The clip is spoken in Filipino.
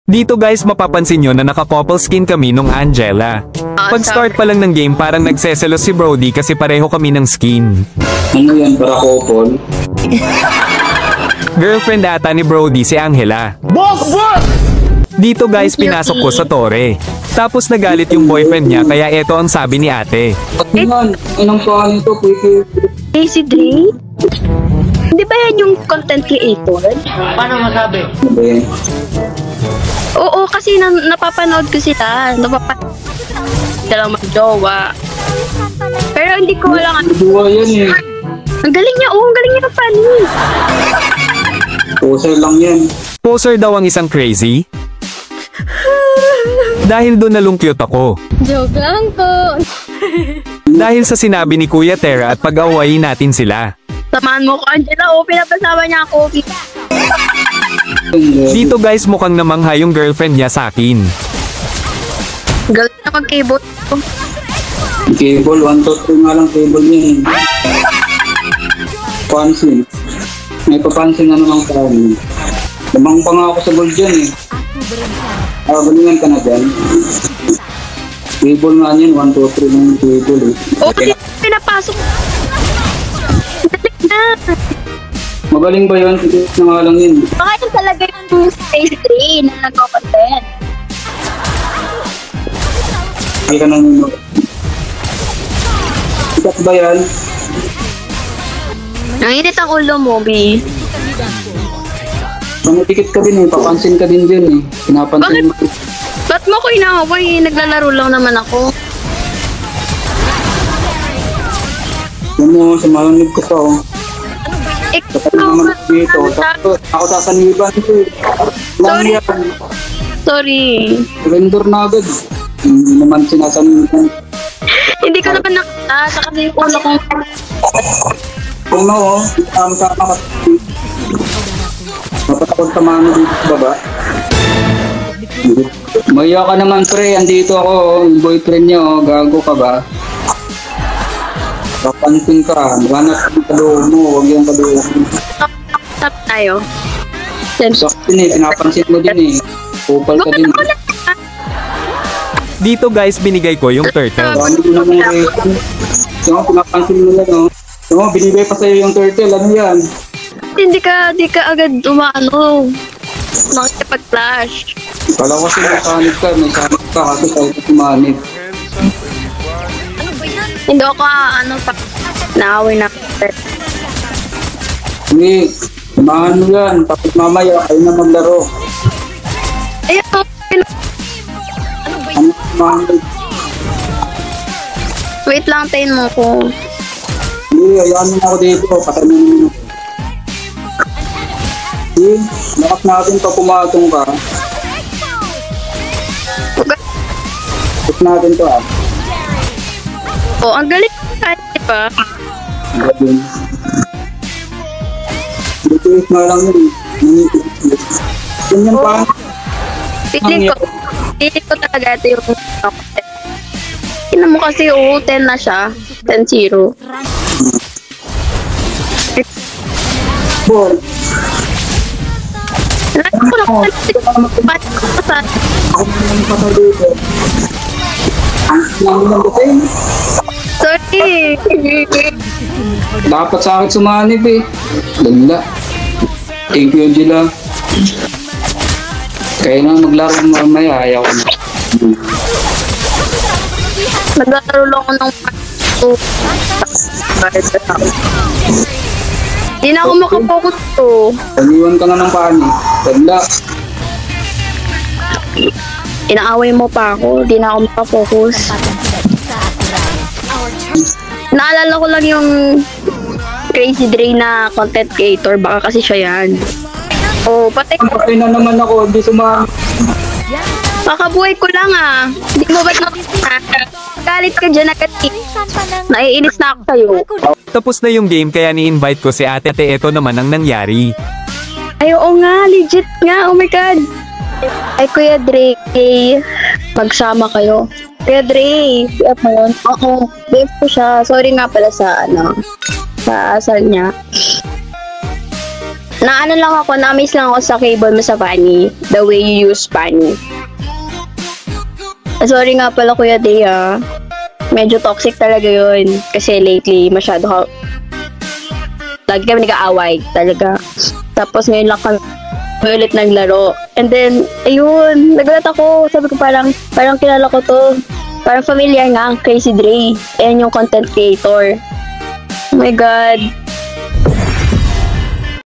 Dito guys mapapansin nyo na naka-couple skin kami nung Angela. Pag start pa lang ng game parang nagseselos si Brody kasi pareho kami ng skin. Ano yan, para couple? Girlfriend ata ni Brody si Angela. Boss! Dito guys pinasok ko sa tore. Tapos nagalit yung boyfriend niya kaya eto ang sabi ni ate. Ba't naman? Anong pangalan ito? Casey Dre? Di ba yan yung content creator? Paano masabi? Ano ba yan? Oo, kasi napapanood ko sila. Napapanood sila mag-jowa. Pero hindi ko alam. Buwa yan eh. Ang galing niya, ang galing niya paano. Poser lang yan. Poser daw ang isang crazy? Dahil doon nalungkyot ako. Joke lang po. Dahil sa sinabi ni Kuya Tera at pag-awayin natin sila. Samahan mo ko, Angela. O, pinapasama niya ako. Dito guys mukhang namangha yung girlfriend niya sa akin. Galing na mag-cable. Cable, 1 to 3 nga lang cable niya eh. Pansin. May papansin na naman tayo. Lamang pa nga ako sa gold dyan eh. Galingan ka na dyan. Cable nga niyan, 1, 2, 3 ng cable eh. Okay, pinapasok. Galing na. Magaling ba yun? Sige na nga lang yun. Baka yun talaga yung Space 3 na nagko-content. Hindi ka nang nino. Sikat ba yan? Nanginit ang ulo mo, B. Pamitikit ka din eh, papansin ka din dyan eh. Pinapansin mo. Ba't mo ko inaaway? Naglalaro lang naman ako. Yan mo, sumalanib ko pa oh. Kapag Ikaw, naman dito, ako sasaniban ko eh. Lang Sorry. yan. Sorry. Surrender na agad. Hindi naman sinasaniban. Hindi ko naman nakita kasi yung ulo ko. Kung no, sama-sama ka. Mapatakot sa mga dito sa baba. Maya ka naman pre, andito ako, yung boyfriend niya oh, gago ka ba? Papansin ka, maghanap ng kaduho mo, huwag yung kaduho mo. Stop tayo. Sakto eh, pinapansin mo din eh. Kupal ka din. Dito guys binigay ko yung turtle. Dami mo naman rating. So, pinapansin mo lang oh. So, binibay pa sa'yo yung turtle, ano yan? Hindi ka agad umaano. Makikipag-flash. Kala ko kasi may sanib ka, kasi sa'yo ka sumanib. Hindi ako pa. Naaway na. Hindi, samahan mo yan. Tapos mamaya, kayo na maglaro. Ayun. Ano samahan mo? Wait lang, tayin mo ko. Hindi, ayaan mo na ako dito. Patay mo naman ako. Hindi, lakas natin pa pumatong ka. Tapos natin to ah. Oh, ang galing kahit diba? Gagawin. Dito na lang yun. Ganyan pa. Pili ko talaga ito yung Tingnan mo kasi 10 na siya. 10-0. Ball. Lagi ko lang sa Ako naman pa sa dito. Ang namin lang kasi. sorry. Dapat sa akin sumanib eh. Dala. Thank you, Angela. Kaya na maglaro mamaya, ayaw ko na. Naglaro lang ako ng Hindi na ako makapokus to. Paniwan ka na ng pani. Dala. Inaaway mo pa ako. Hindi na ako makapokus. Naalala ko lang yung Crazy Dre na content creator. Baka kasi siya yan. Oh, patay. Patay na naman ako, hindi sumanib. Kakabuhay ko lang ah. Hindi mo ba't galit ka dyan agad eh. Naiinis na ako sa'yo. Tapos na yung game kaya ni-invite ko si ate. Eto naman ang nangyari. Ay, oo nga. Legit nga. Oh my God. Ay, Kuya Dre. Magsama kayo. Kuya Dre. BF mo yun? Oo. BF ko siya. Sorry nga pala sa sa asal niya. Naano lang ako, na-amaze lang ako sa cable mo sa Fanny. The way you use Fanny. Sorry nga pala Kuya Day Medyo toxic talaga yun. Kasi lately, masyado lagi kami nag-aaway talaga. Tapos ngayon lang kami ulit naglaro. And then, ayun, nagulat ako. Sabi ko parang kilala ko to. Parang familiar nga ang Crazy Dre. Ayan yung content creator. Oh my God.